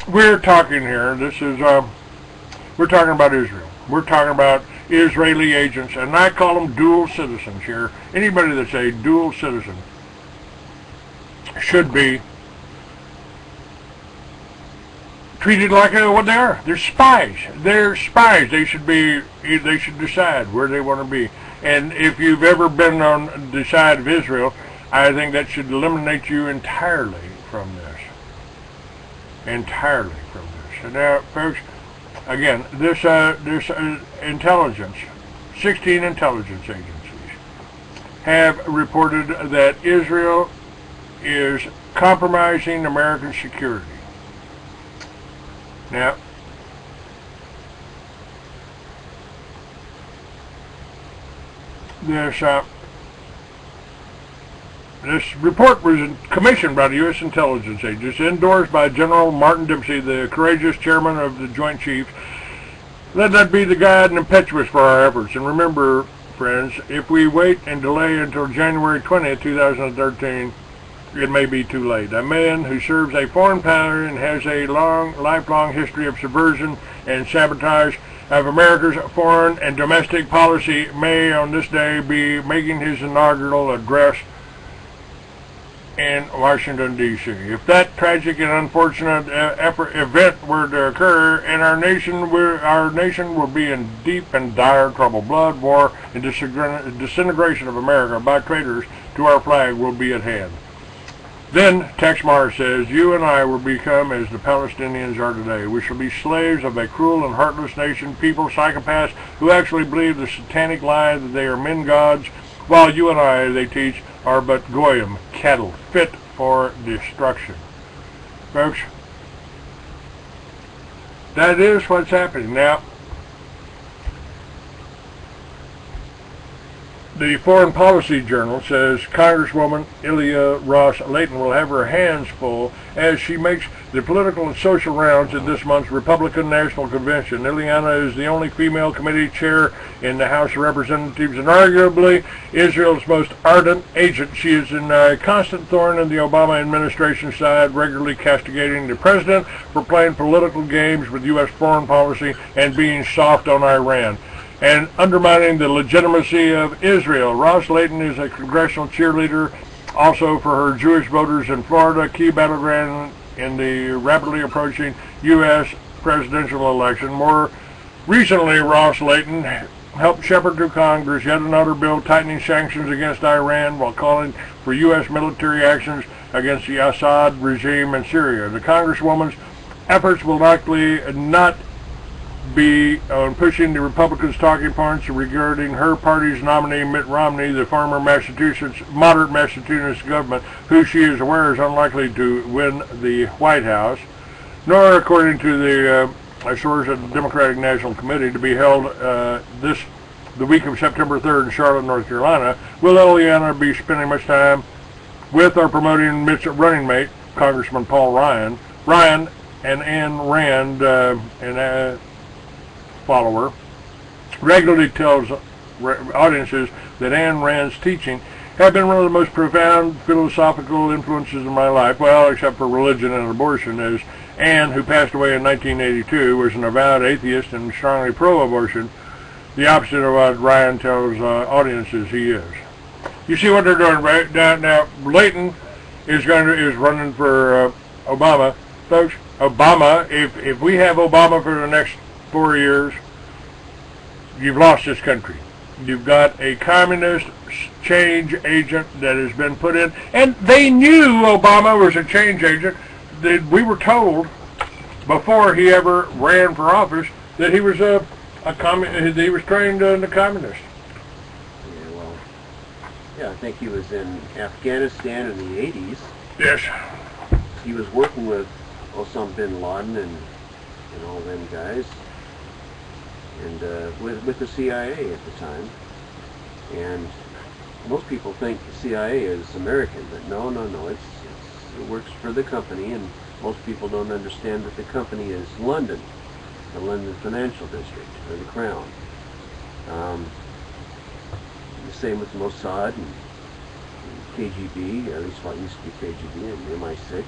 we're talking here, we're talking about Israel. We're talking about Israeli agents, and I call them dual citizens here. Anybody that's a dual citizen should be treated like what they are. They're spies. They're spies. They should decide where they want to be. And if you've ever been on the side of Israel, I think that should eliminate you entirely from this. Entirely from this. And now, folks, again, this intelligence, 16 intelligence agencies have reported that Israel is compromising American security. Now, this report was commissioned by the U.S. intelligence agencies, endorsed by General Martin Dempsey, the courageous chairman of the Joint Chiefs. Let that be the guide and impetus for our efforts. And remember, friends, if we wait and delay until January 20th, 2013, it may be too late. A man who serves a foreign power and has a lifelong history of subversion and sabotage of America's foreign and domestic policy may on this day be making his inaugural address in Washington, D.C. If that tragic and unfortunate event were to occur, and our nation will be in deep and dire trouble. Blood, war, and disintegration of America by traitors to our flag will be at hand. Then, Tex Maher says, you and I will become as the Palestinians are today. We shall be slaves of a cruel and heartless nation, people, psychopaths, who actually believe the satanic lie that they are men gods, while you and I, they teach, are but goyim, cattle, fit for destruction. Folks, that is what's happening. Now, the Foreign Policy Journal says Congresswoman Ilya Ross-Layton will have her hands full as she makes the political and social rounds at this month's Republican National Convention. Ilyana is the only female committee chair in the House of Representatives and arguably Israel's most ardent agent. She is a constant thorn in the Obama administration's side, regularly castigating the president for playing political games with U.S. foreign policy and being soft on Iran, and undermining the legitimacy of Israel. Ross-Layton is a congressional cheerleader also for her Jewish voters in Florida, key battleground in the rapidly approaching U.S. presidential election. More recently, Ross-Layton helped shepherd through Congress yet another bill tightening sanctions against Iran while calling for U.S. military actions against the Assad regime in Syria. The Congresswoman's efforts will likely not be on pushing the Republicans' talking points regarding her party's nominee Mitt Romney, the former moderate Massachusetts government, who she is aware is unlikely to win the White House, nor, according to the source at the Democratic National Committee, to be held the week of September 3rd in Charlotte, North Carolina, will Ilyana be spending much time with or promoting Mitt's running mate, Congressman Paul Ryan, and Ayn Rand, follower, regularly tells audiences that Ayn Rand's teaching have been one of the most profound philosophical influences in my life, well, except for religion and abortion, as Ayn, who passed away in 1982, was an avowed atheist and strongly pro-abortion, the opposite of what Ryan tells audiences he is. You see what they're doing, right? Now Layton is running for Obama. Folks, Obama, if we have Obama for the next 4 years, you've lost this country. You've got a communist change agent that has been put in, and they knew Obama was a change agent. We were told before he ever ran for office that he was he was trained in the communist. Yeah, well, yeah, I think he was in Afghanistan in the 80s. Yes. He was working with Osama bin Laden and all them guys. And with the CIA at the time, and most people think the CIA is American, but no, it works for the company, and most people don't understand that the company is London, the London Financial District, or the Crown. The same with Mossad and KGB, at least what used to be KGB, and MI6,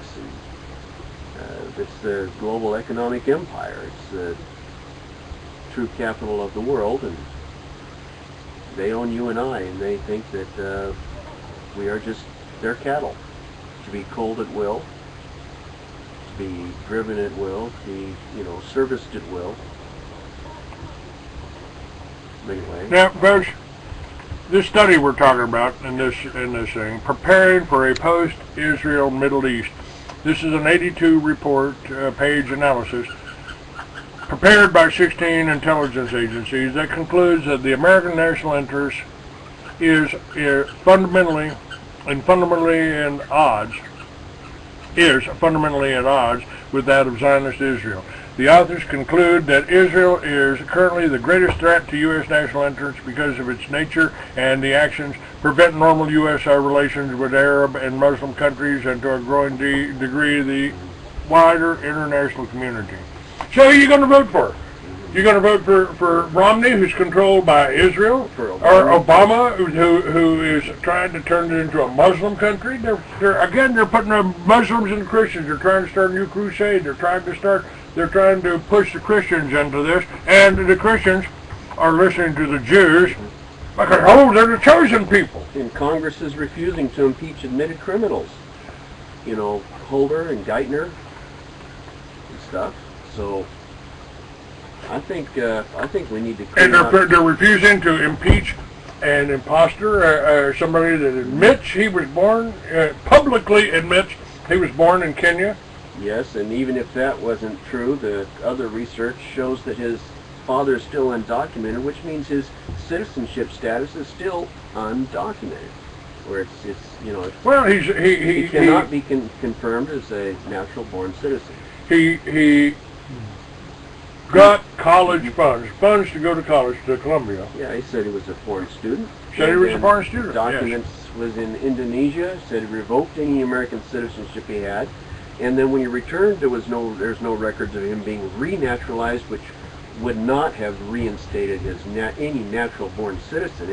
It's the global economic empire. It's the true capital of the world, and they own you and I, and they think that we are just their cattle, to be culled at will, to be driven at will, to be, serviced at will. Anyway. Now, folks, this study we're talking about in this thing, preparing for a post-Israel Middle East. This is an 82 report page analysis prepared by 16 intelligence agencies that concludes that the American national interest is fundamentally at odds with that of Zionist Israel. The authors conclude that Israel is currently the greatest threat to U.S. national interests because of its nature, and the actions prevent normal U.S. relations with Arab and Muslim countries and to a growing degree the wider international community. So who are you going to vote for? You're going to vote for Romney, who's controlled by Israel, or Obama, who is trying to turn it into a Muslim country? They're putting Muslims and Christians. They're trying to start a new crusade. They're trying to push the Christians into this, and the Christians are listening to the Jews because, they're the chosen people. And Congress is refusing to impeach admitted criminals. Holder and Geithner and stuff. So I think we need to. And they're refusing to impeach an imposter, somebody that admits he was born, publicly admits he was born in Kenya. Yes, and even if that wasn't true, the other research shows that his father is still undocumented, which means his citizenship status is still undocumented. Where he cannot be confirmed as a natural-born citizen. He got college funds to go to college to Columbia. Yeah, he said he was a foreign student. Documents was in Indonesia. Said he revoked any American citizenship he had, and then when he returned, there's no records of him being renaturalized, which would not have reinstated his any natural-born citizen.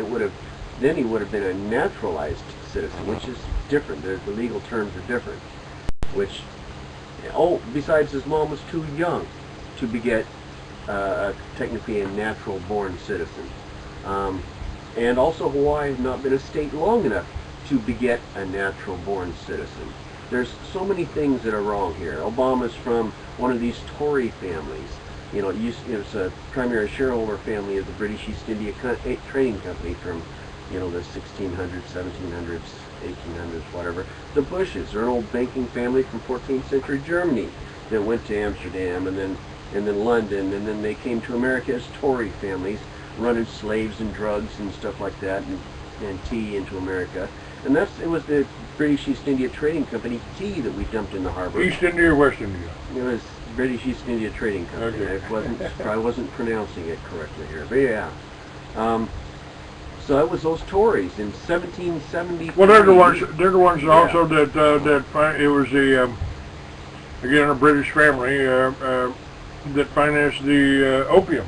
Then he would have been a naturalized citizen, which is different. The legal terms are different. Besides, his mom was too young to beget technically a natural-born citizen. And also, Hawaii has not been a state long enough to beget a natural-born citizen. There's so many things that are wrong here. Obama's from one of these Tory families. It was a primary shareholder family of the British East India Trading Company from, the 1600s, 1700s, 1800s, whatever. The Bushes are an old banking family from 14th century Germany that went to Amsterdam and then London, and then they came to America as Tory families, running slaves and drugs and stuff like that, and tea into America. And it was the British East India Trading Company tea that we dumped in the harbor. East India or West India? It was British East India Trading Company. Okay. I wasn't pronouncing it correctly here, but yeah. So it was those Tories in 1770. Well, they're the ones. They're the ones also that it was again a British family that financed the opium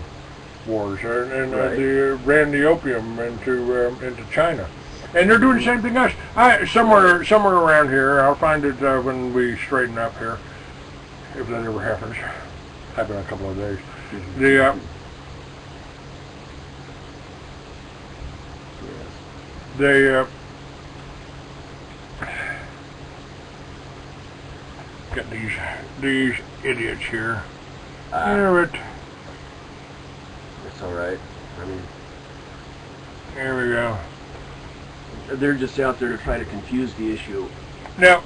wars and right. they ran the opium into China, and they're doing the same thing us. Somewhere around here, I'll find it when we straighten up here, if that ever happens. Happen in a couple of days. Mm-hmm. They got these idiots here. That's all right. Here we go. They're just out there to try to confuse the issue. Now,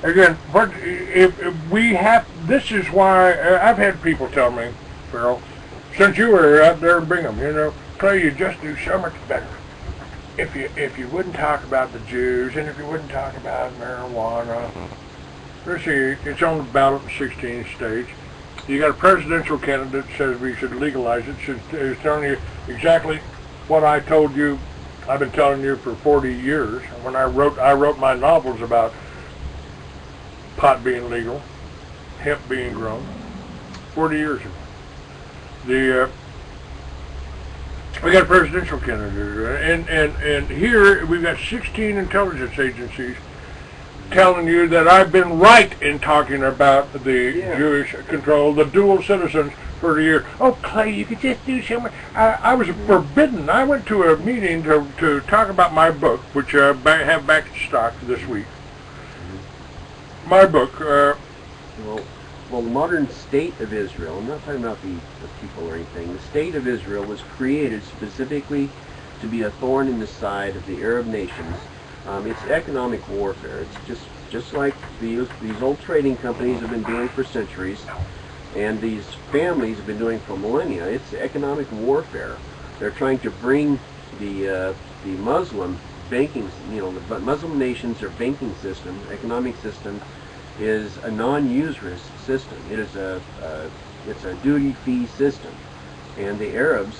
again, what if we have? This is why I've had people tell me, Farrell, since you were out there in Bingham, Clay, you just do so much better if you wouldn't talk about the Jews and if you wouldn't talk about marijuana. Let's see, it's on the ballot in 16 states. You got a presidential candidate that says we should legalize it. Is telling you exactly what I told you. I've been telling you for 40 years. When I wrote my novels about pot being legal, hemp being grown, 40 years ago. We got a presidential candidate, and here we've got 16 intelligence agencies telling you that I've been right in talking about the Yeah. Jewish control, the dual citizens for the year. Oh, Clay, you could just do something. I was forbidden. I went to a meeting to talk about my book, which I have back in stock this week. My book. Well, the modern state of Israel, I'm not talking about the people or anything, the state of Israel was created specifically to be a thorn in the side of the Arab nations. It's economic warfare. It's just like these old trading companies have been doing for centuries, and these families have been doing for millennia. It's economic warfare. They're trying to bring the Muslim banking, the Muslim nations, their banking system, economic system, is a non-usurious system. It is it's a duty-fee system, and the Arabs,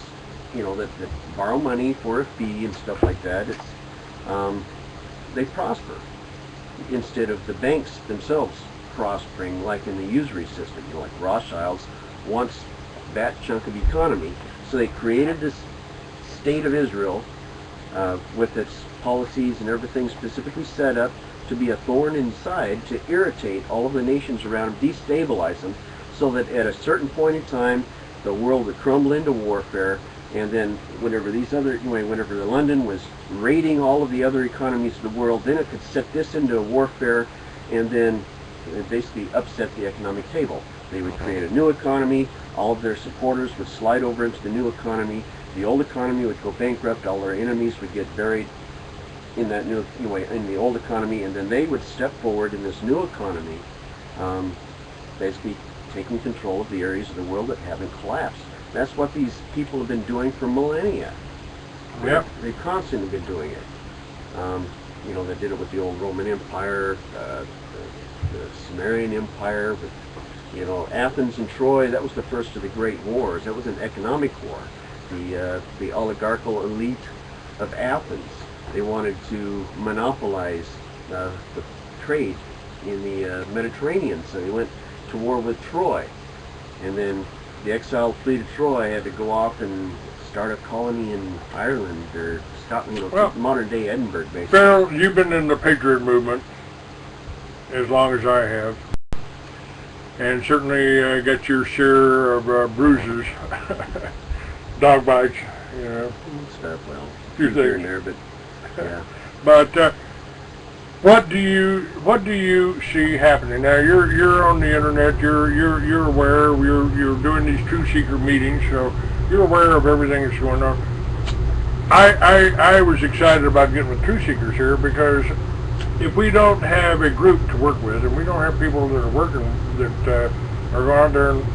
that borrow money for a fee and stuff like that. They prosper instead of the banks themselves prospering, like in the usury system. Like Rothschilds wants that chunk of economy, so they created this state of Israel with its policies and everything specifically set up to be a thorn inside, to irritate all of the nations around them, destabilize them, so that at a certain point in time, the world would crumble into warfare. And then whenever the London was raiding all of the other economies of the world, then it could set this into warfare, and then it basically upset the economic table. They would create a new economy. All of their supporters would slide over into the new economy. The old economy would go bankrupt. All their enemies would get buried in that new, in the old economy, and then they would step forward in this new economy, basically taking control of the areas of the world that haven't collapsed. That's what these people have been doing for millennia. Yep. They've constantly been doing it. They did it with the old Roman Empire, the Sumerian Empire, with, Athens and Troy. That was the first of the great wars. That was an economic war. The oligarchical elite of Athens, they wanted to monopolize the trade in the Mediterranean, so they went to war with Troy. And then the exiled fleet of Troy had to go off and start a colony in Ireland, or Scotland, modern day Edinburgh, basically. Farrell, you've been in the Patriot movement as long as I have, and certainly got your share of bruises, dog bites, Stuff, few here things. and there, but yeah. But what do you see happening now? You're on the internet. You're aware. You're doing these truth seeker meetings, so you're aware of everything that's going on. I was excited about getting with truth seekers here, because if we don't have a group to work with, and we don't have people that are working that are going out there and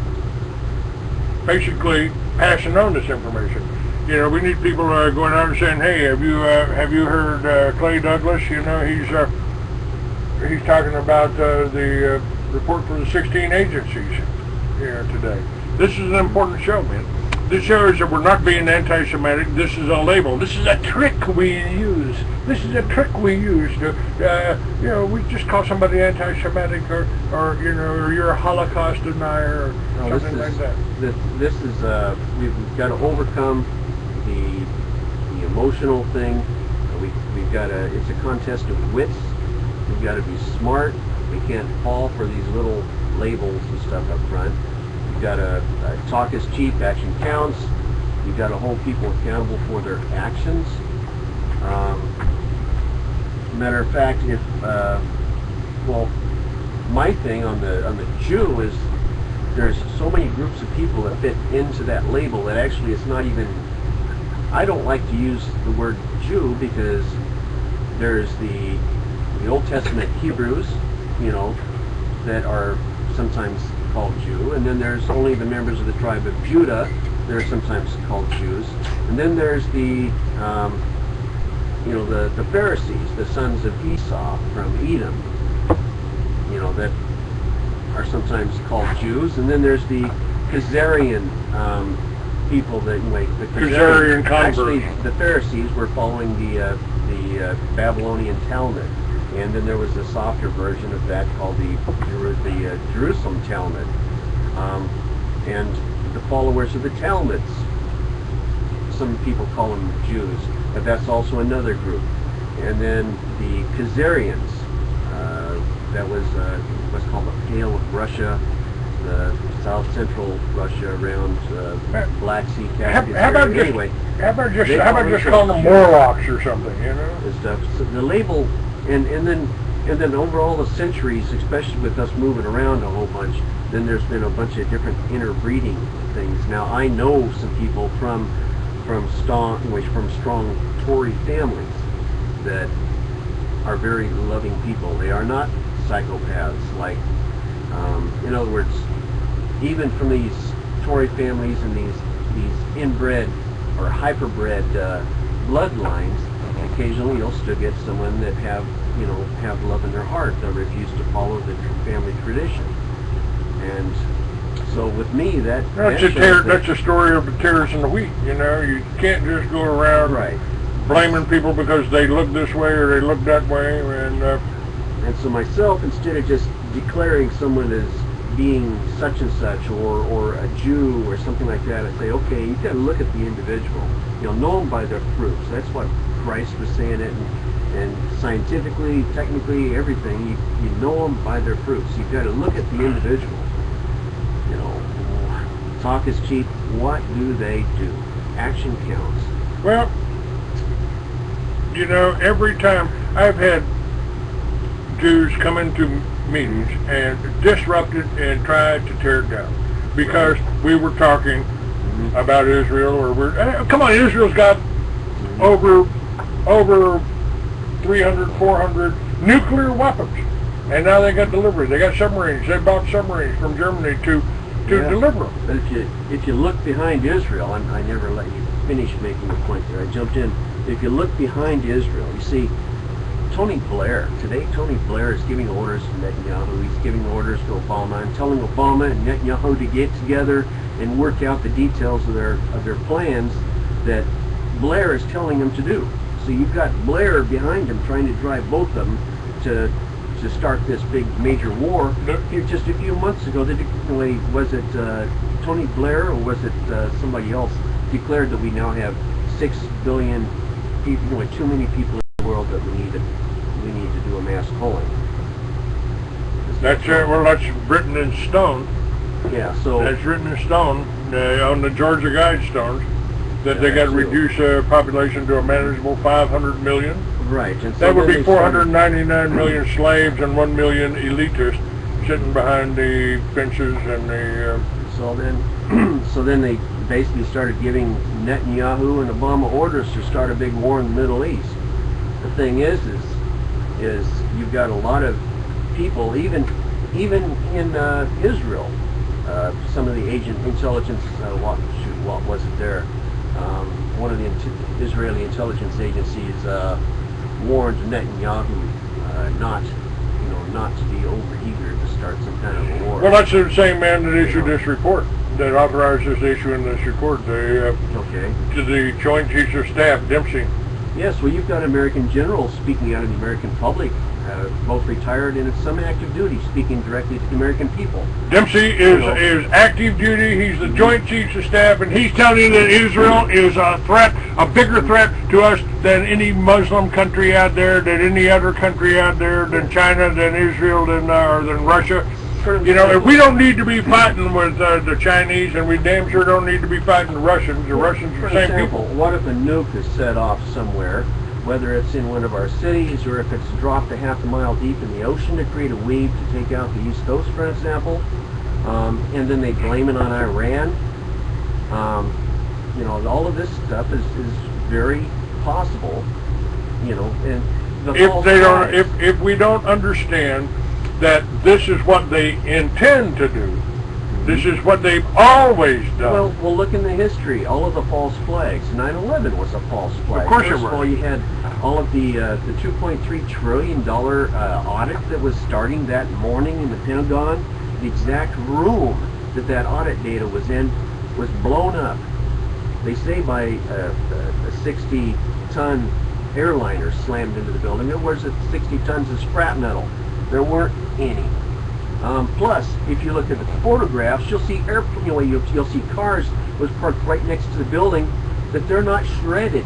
basically passing on this information. We need people going out and saying, "Hey, have you heard Clay Douglas? He's talking about the report for the 16 agencies here today. This is an important show, man. This shows that we're not being anti-Semitic. This is a label. This is a trick we use. This is a trick we use to, we just call somebody anti-Semitic, or you're a Holocaust denier, or something like that. This is we've got to overcome the emotional thing. We've got to. It's a contest of wits. We've got to be smart. We can't fall for these little labels and stuff up front. You've got to talk is cheap, action counts. You've got to hold people accountable for their actions. Matter of fact, if my thing on the Jew is there's so many groups of people that fit into that label that actually it's not even. I don't like to use the word Jew, because there's the Old Testament Hebrews, that are sometimes called Jew, and then there's only the members of the tribe of Judah that are sometimes called Jews, and then there's the Pharisees, the sons of Esau from Edom, that are sometimes called Jews, and then there's the Khazarian people that the Khazarian converts. Actually, the Pharisees were following the Babylonian Talmud, and then there was a softer version of that called the Jerusalem Talmud, and the followers of the Talmuds. Some people call them Jews, but that's also another group. And then the Khazarians, that was what's called the Pale of Russia, the South Central Russia around Black Sea, Caspian. How about anyway, how about just calling them Morlocks or something, you know? and stuff. So the label, and then over all the centuries, especially with us moving around a whole bunch, then there's been a bunch of different interbreeding things. Now I know some people from strong Tory families that are very loving people. They are not psychopaths. Like, in other words, even from these Tory families and these inbred or hyperbred bloodlines, occasionally you'll still get someone that have love in their heart. They'll refuse to follow the family tradition. And so with me, that's a story of the tares and the wheat. You know, you can't just go around blaming people because they look this way or they look that way. And so myself, instead of just declaring someone as being such and such or a Jew or something like that, I say, okay, you've got to look at the individual. You'll know them by their fruits. That's what Christ was saying it, and scientifically, technically, everything, you know them by their fruits. You've got to look at the individual. You know, talk is cheap. What do they do? Action counts. Well, you know, every time I've had Jews come into meetings and disrupted and tried to tear it down because we were talking about Israel, or come on, Israel's got over 300, 400 nuclear weapons, and now they got deliveries. They got submarines. They bought submarines from Germany to deliver them. But if you look behind Israel, I never let you finish making the point there. I jumped in. If you look behind Israel, you see Tony Blair. Today, Tony Blair is giving orders to Netanyahu. He's giving orders to Obama and telling Obama and Netanyahu to get together and work out the details of their plans that Blair is telling them to do. So you've got Blair behind him trying to drive both of them to start this big major war. Just a few months ago, was it Tony Blair or was it somebody else declared that we now have 6 billion people, too many people in the world that we need to do a mass culling. That's written in stone. Yeah, so that's written in stone on the Georgia Guidestones that they got to reduce population to a manageable 500 million. Right. And so that would be 499 million slaves and 1 million elitists sitting behind the fences and the. So then they basically started giving Netanyahu and Obama orders to start a big war in the Middle East. The thing is you've got a lot of people, even in Israel, some of the intelligence. What was it there? One of the Israeli intelligence agencies warned Netanyahu not to be overeager to start some kind of a war. Well, that's the same man that issued this report, that authorized us issuing this report. To the Joint Chiefs of Staff, Dempsey. Yes, well, you've got American generals speaking out in the American public, both retired and at some active duty, speaking directly to the American people. Dempsey is active duty. He's the Joint Chiefs of Staff, and he's telling you that Israel is a threat, a bigger threat to us than any Muslim country out there, than any other country out there, than China, than Israel, than Russia. You know, if we don't need to be fighting with the Chinese, and we damn sure don't need to be fighting the Russians. The Russians are the same people. What if a nuke is set off somewhere, whether it's in one of our cities or if it's dropped a half a mile deep in the ocean to create a wave to take out the East Coast, for example, and then they blame it on Iran? All of this stuff is very possible. And if we don't understand that this is what they intend to do. This is what they've always done. Well, look in the history. All of the false flags. 9/11 was a false flag. Of course it was. First of all, you had all of the $2.3 trillion audit that was starting that morning in the Pentagon. The exact room that audit data was in was blown up. They say by a 60-ton airliner slammed into the building. There was 60 tons of scrap metal. There weren't any. Plus, if you look at the photographs, you'll see you'll see cars was parked right next to the building that they're not shredded,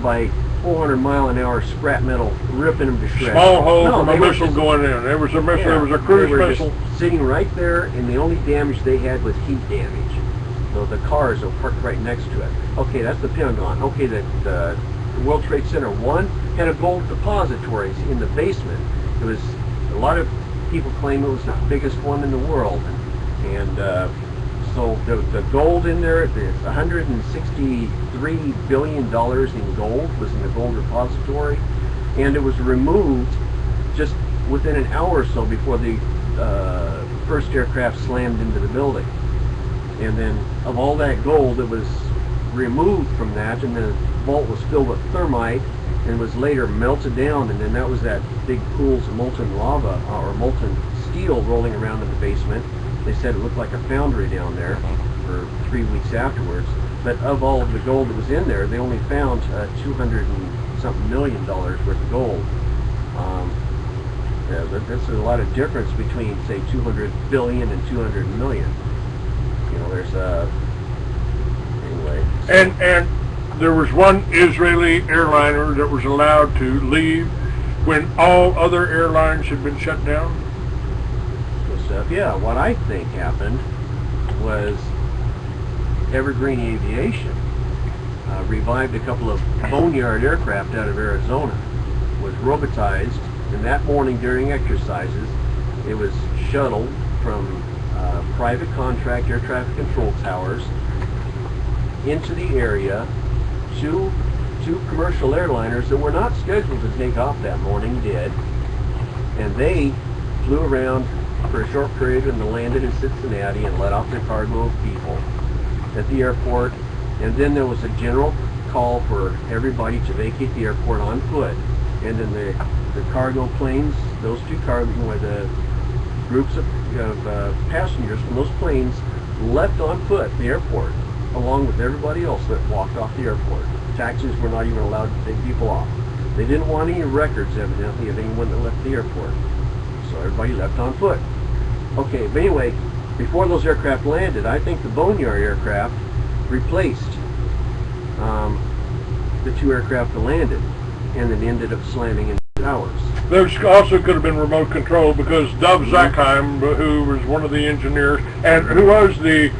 by 400-mile-an-hour scrap metal ripping them to shreds. Small hole No, from a they were missile just- going in. It was a missile. Yeah, It was a cruise they were missile. just sitting right there, and the only damage they had was heat damage. So the cars were parked right next to it. Okay, that's the Pentagon. Okay, the World Trade Center 1 had a gold depositories in the basement. It was, a lot of people claim it was the biggest one in the world. And so the gold in there, the $163 billion in gold was in the gold repository. And it was removed just within an hour or so before the first aircraft slammed into the building. And then of all that gold, it was removed from that, and the vault was filled with thermite and was later melted down, and then that was that big pools of molten lava or molten steel rolling around in the basement. They said it looked like a foundry down there for 3 weeks afterwards. But of all of the gold that was in there, they only found $200-something million worth of gold. Yeah, that's a lot of difference between, say, 200 billion and 200 million. You know, there's anyway. So. And there was one Israeli airliner that was allowed to leave when all other airlines had been shut down. Stuff. Yeah, what I think happened was Evergreen Aviation revived a couple of boneyard aircraft out of Arizona, was robotized, and that morning during exercises, it was shuttled from private contract air traffic control towers into the area. Two commercial airliners that were not scheduled to take off that morning did, and they flew around for a short period and landed in Cincinnati and let off their cargo of people at the airport. And then there was a general call for everybody to vacate the airport on foot. And then the cargo planes, those two cargo, the groups of passengers from those planes left on foot the airport, along with everybody else that walked off the airport. Taxis were not even allowed to take people off. They didn't want any records, evidently, of anyone that left the airport. So everybody left on foot. Okay, but anyway, before those aircraft landed, I think the boneyard aircraft replaced the two aircraft that landed, and then ended up slamming into towers. Those also could have been remote control, because Dov Zakheim, who was one of the engineers and who was the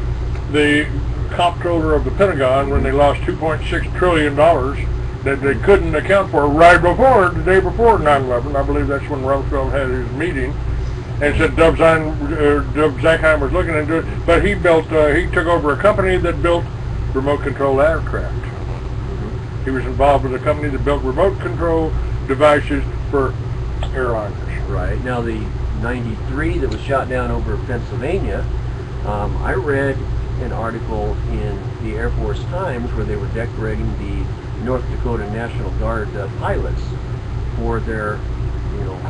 comptroller of the Pentagon when they lost $2.6 trillion that they couldn't account for right before, the day before 9/11. I believe that's when Rumsfeld had his meeting, and said Dov Zakheim was looking into it, but he took over a company that built remote control aircraft. He was involved with a company that built remote control devices for airliners. Right. Now the 93 that was shot down over Pennsylvania, I read an article in the Air Force Times where they were decorating the North Dakota National Guard pilots for their,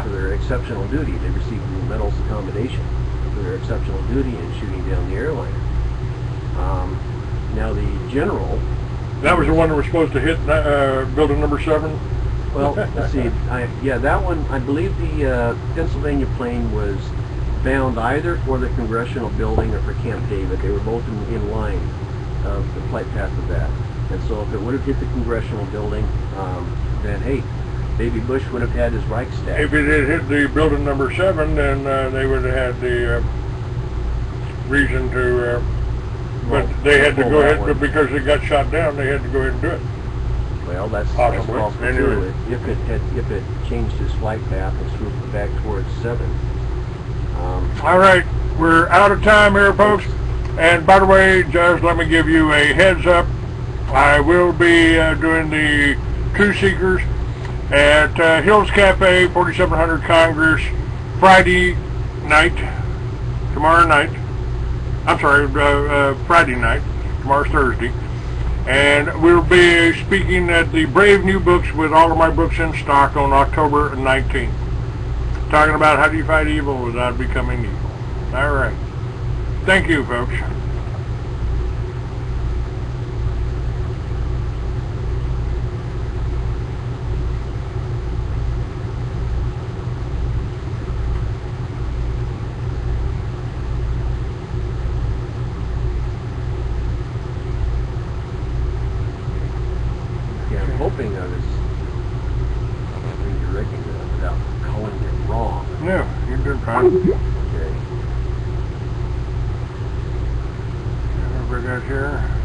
for their exceptional duty. They received medals of commendation for their exceptional duty in shooting down the airliner. Now the general. That was the one that was supposed to hit building number 7? Well, let's see. That one, I believe the Pennsylvania plane was bound either for the Congressional Building or for Camp David. They were both in line of the flight path of that. And so if it would have hit the Congressional Building, then hey, Baby Bush would have had his Reichstag. If it had hit the building number 7, then they would have had the reason to... but they had to go ahead, but because it got shot down, they had to go ahead and do it. Well, that's Possibly. possible Anyway. too. If it changed its flight path and swooped back towards 7. All right, we're out of time here, folks. And by the way, just let me give you a heads up. I will be doing the Truth Seekers at Hills Cafe, 4700 Congress, Friday night, tomorrow night. I'm sorry, Friday night. Tomorrow's Thursday. And we'll be speaking at the Brave New Books with all of my books in stock on October 19th. Talking about how do you fight evil without becoming evil. All right. Thank you, folks. Yeah, I'm hoping I was I got here?